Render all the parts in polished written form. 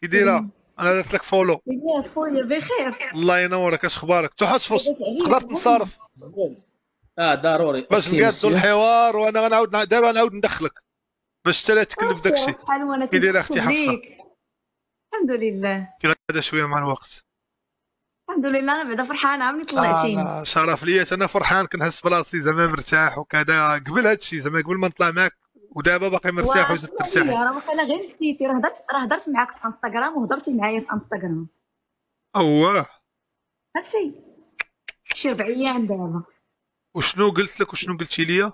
كي دايره؟ انا درت لك فولو. يا خويا بخير. الله ينورك، اش اخبارك؟ تحتفظ. لاباس عليك تقدر خويا. تنصرف ضروري. باش اوكي نقادوا مسيو. الحوار، وانا غنعاود دابا نعاود ندخلك باش حتى لا تكلف صافي داكشي. راه شحال وانا كي دايره تنكتب اختي حفصه؟ ليك. الحمد لله. كي غادا شويه مع الوقت. الحمد لله انا بعدا فرحانه عاوني اه طلعتيني. لا شرف ليا، انا فرحان كنحس براسي زعما مرتاح وكذا قبل هادشي، زعما قبل ما نطلع معاك، ودابا باقي مرتاح وزدت واسمع لي ترتاحي. راه واخا غير نسيتي، راه هضرت معاك في انستغرام وهضرتي معايا في انستغرام. اوه. هادشي شي 4 ايام دابا. وشنو قلت لك وشنو قلتي لي؟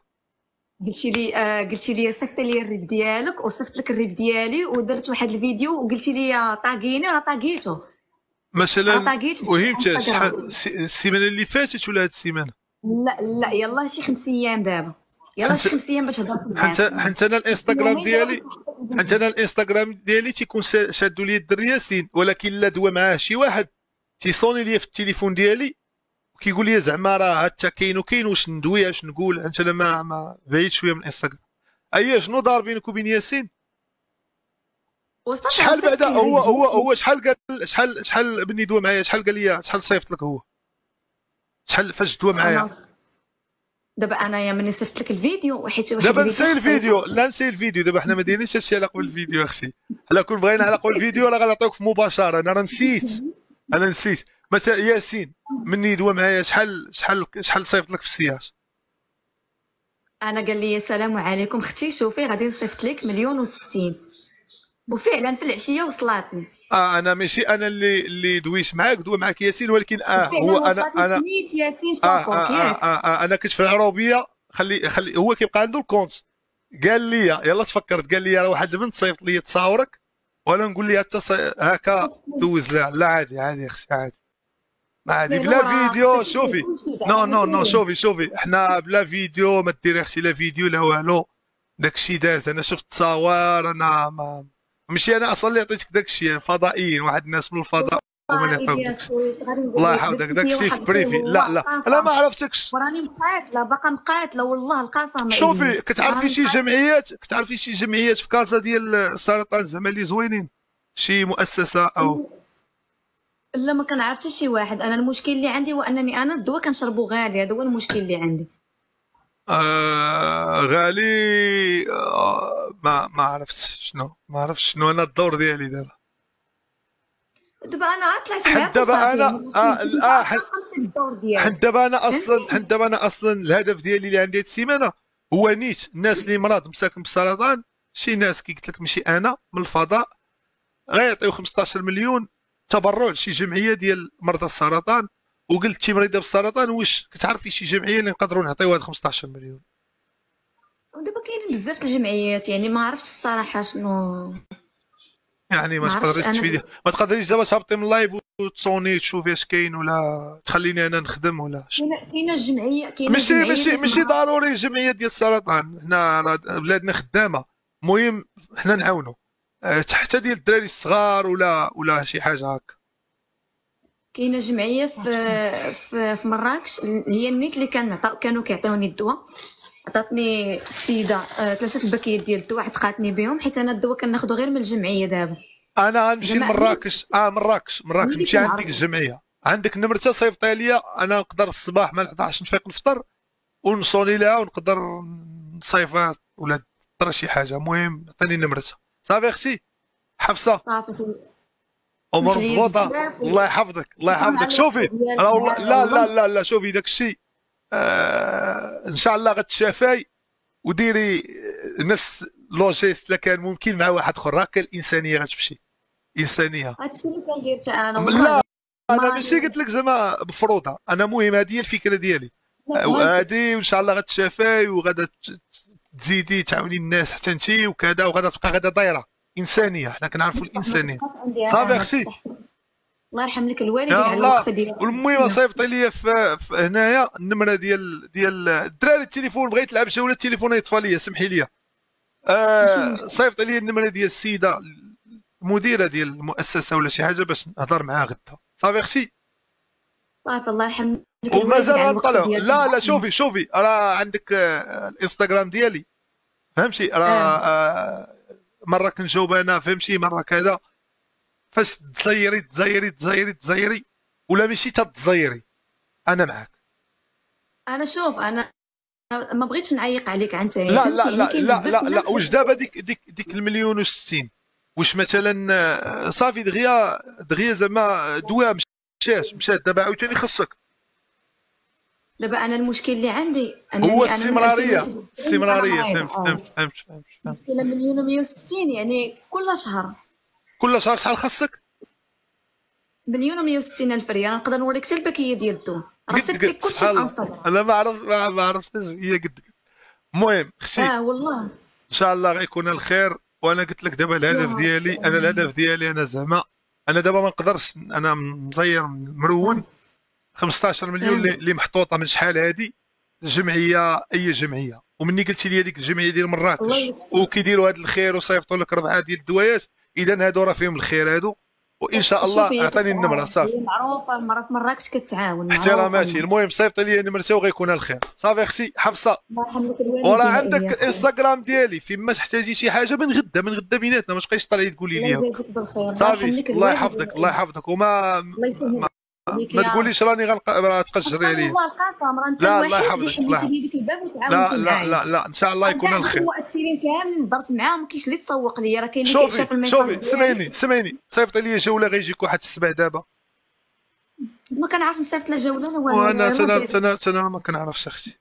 قلتي لي صيفطي لي الريب ديالك وصيفط لك الريب ديالي ودرت واحد الفيديو وقلتي لي طاغيني وانا طاغيتو. انا مثلا طاغيت في وهمت شحال انستغرام. السيمانه اللي فاتت ولا هاد السيمانه؟ لا لا يلا شي 5 ايام دابا. يلا حنت شي 5 ايام باش هضرت حنت معاك. حنت انا الانستغرام يومين دابا ديالي، حيت انا الانستغرام ديالي تيكون شادو لي الدري ياسين، ولكن لا دوا معاه شي واحد تيصوني لي في التليفون ديالي وكيقول لي زعما راه حتى كاين وكاين، واش ندوي اش نقول، حيت انا ما بعيد شويه من الانستغرام. اييه شنو دار بينك وبين ياسين؟ وصافي شحال غنصيفط بعدا لك هو الريب هو ديالي. هو شحال قال، شحال بني دوا معايا، شحال قال لي، شحال صيفط لك هو، شحال فاش دوا معايا؟ انا دابا انايا ملي صيفط لك الفيديو حيت واحد دابا الفيديو نسي حطيته. الفيديو، لا نسي الفيديو، دابا حنا ما دايرينش هادشي علاقه بالفيديو اختي. الا كون بغينا علاقه بالفيديو راه غنعطيوك في مباشره، انا راه نسيت. انا نسيت. مثلا ياسين مني دوا معايا شحال صيفط لك في السياج؟ انا قال لي السلام عليكم اختي، شوفي غادي نصيفط لك 1,060,000 وفعلا في العشيه وصلاتني. انا ماشي انا اللي دويت معاك، دوا معاك ياسين، ولكن هو وفعلا وصلاتني انا سميت ياسين شاكوك ياك. انا كنت في العروبيه. خلي هو كيبقى عنده الكونت. قال لي يلا تفكرت، قال لي راه واحد البنت صيفط لي تصاورك، وانا نقول لي حتى هكا دوز لها. لا عادي عادي اختي عادي، ما عادي فعلا بلا وراه فيديو. صيفط لي شوفي، كلشي نو زعما نو نو، مزيان. شوفي احنا بلا فيديو ما ديري اختي، لا فيديو لا والو. داكشي داز، انا شفت تصاور، انا ما ماشي انا اصلا اللي عطيتك داكشي، الفضائيين واحد الناس من الفضاء هما اللي عطاوك يا داكشي. خويا اش غادي نقول الله لك، يحفظك، درتي فيا داكشي واحد في بريفي. لا القوه لا انا طاقه ما عرفتكش. وراني مقاتله باقا مقاتله والله القسم شوفي ابليس كتعرفي راني شي مقاتله. جمعيات، كتعرفي شي جمعيات في كازا ديال السرطان زعما اللي زوينين، شي مؤسسه او؟ لا ما كنعرف حتى شي واحد. انا المشكل اللي عندي هو انني انا الدواء كنشربو غالي، هذا هو المشكل اللي عندي. غالي. ما عرفتش شنو، ما عرفتش شنو انا الدور ديالي دابا. دابا انا طلعت حيت معاك دابا وصافي، انا يعني ماشي انت اصلا قمتي بالدور حيت ديالك. دابا انا اصلا فهمتي. الهدف ديالي اللي عندي هاد السيمانه هو نيت الناس اللي مرض مساكن بالسرطان. شي ناس كي قلت لك ماشي انا من الفضاء غيعطيو 15 مليون تبرع لشي جمعيه ديال مرضى السرطان. وقلت شي مريضه بالسرطان، واش كتعرفي شي جمعيه اللي نقدروا نعطيو هاد 15 مليون؟ ودابا كاينين بزاف الجمعيات، يعني ما عرفتش الصراحه شنو. يعني ما ما عرفتش تقدريش انا. تفيدي، ما تقدريش دابا تهبطي من لايف وتصوني تشوفي اش كاين، ولا تخليني انا نخدم ولا شنو؟ كاينه جمعيه، كاينه ماشي جمعيه ماشي اللي ماشي كنعرف. ضروري الجمعيه ديال السرطان، حنا راه بلادنا خدامه. المهم حنا نعاونوا حتى ديال الدراري الصغار ولا شي حاجه هكا. كاينه جمعيه في مراكش، هي النيت اللي كانوا كيعطيوني الدواء. عطاتني السيده 3 الباكيات ديال الدواء، عتقاتني بهم حيت انا الدواء كناخذو غير من الجمعيه دابا. انا غنمشي زعما انا لمراكش. مراكش اللي نمشي عند ديك كنعرف. الجمعيه. عندك نمرتها صيفطها ليا، انا نقدر الصباح مع 11 نفيق نفطر ونصوني لها، ونقدر نصيفها ولا طرا شي حاجه. المهم عطيني نمرتها صافي اختي حفصه. صافي. امور سمح لي مضبوطه. بزاف الله يحفظك الله وشكرا يحفظك. على الوقت شوفي ديالك انا والله معايا لا لا والله. لا لا، شوفي داك الشيء ان شاء الله غتشافاي. وديري نفس لوجيست لا كان ممكن مع واحد اخر، هكا الانسانيه غتمشي. انسانيه. هادشي اللي كندير حتى انا والله. لا انا زعما ماشي قلت لك زعما بفروضه، انا مهم هذه هي الفكره ديالي. فهمتك. وهذه وان شاء الله غتشافاي، وغادا تزيدي تعاوني الناس حتى انت وكذا، وغادا تبقى غادا دايره انسانيه، حنا كنعرفوا الانسانيه. عندي صافي انا اختي. تصح. الله يرحم لك الوالدين يا على الله. الوقفه ديالك والمهم معايا. صيفط لي في هنايا النمره ديال الدراري. التليفون بغيت نلعب جوله، التليفون يطفى لي، سمحي لي. ماشي مشكل. صيفط لي النمره ديال السيده المديره ديال المؤسسه ولا شي حاجه باش نهضر معاها غدا. صافي اختي. صافي الله يرحم لك الوالدين ومازال على الوقفه غنطلعوا. ديالك لا لا معايا. شوفي راه عندك الانستغرام ديالي، فهمتي؟ راه اه مره كنجاوب انا، فهمتي؟ مره كذا. فاش تزيري ولا ماشي تزيري انا معاك. انا شوف، انا ما بغيتش نعيق عليك انت، لا لا لا لا لا لا، واش دابا ديك المليون و60 واش مثلا صافي دغيا زعما دوا مشات دابا عاوتاني خصك. دابا انا المشكل اللي عندي هو أنا الاستمراريه فهمت. الى مليون و160 يعني كل شهر. كل شهر شحال خصك؟ مليون و160 الف ريال. نقدر نوريك حتى الباكيه ديال الدو، راه صيفط لك كلشي في انستغرام. انا ما عرفتش هي قد. المهم اختي والله ان شاء الله غيكون الخير. وانا قلت لك دابا الهدف ديالي، انا زعما انا دابا ما نقدرش، انا مزير مرون 15 مليون اللي محطوطه من شحال هادي جمعيه، اي جمعيه. ومني قلتي لي هذيك الجمعيه ديال مراكش وكيديروا هذا الخير وصيفطوا لك 4 ديال الدوايات، اذا هادو راه فيهم الخير هادو، وان شاء الله اعطاني النمره صافي. معروفه المراه في مراكش كتعاون حتى راه ماشي. المهم صيفط لي نمرتها وغيكون الخير صافي. اختي حفصه، وراه عندك انستغرام ديالي فيما تحتاجي شي حاجه من غدا بيناتنا، ما تبقايش طالعي تقولي لي صافي. الله يحفظك وما ما تقوليش راني غتقجري عليا. لا الله يحفظك. لا ان شاء الله يكون الخير. المؤثرين كاملين هضرت معاهم، ما كاينش اللي تسوق لي، راه كاين اللي كيشاف الميساج. شوفي سمعيني صيفط لي جوله غيجيك واحد السبع دابا. ما كنعرف نصيفط لا جوله لا والو. وانا ما كنعرفش اختي.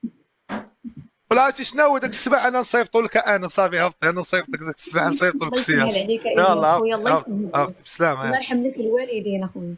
ولا عرفتي شنو داك السبع انا نصيفطو لك انا صافي. هبطي انا نصيفط لك داك السبع نصيفط لك السياس. يلاه بسلامه. الله يرحم لك الوالدين اخويا.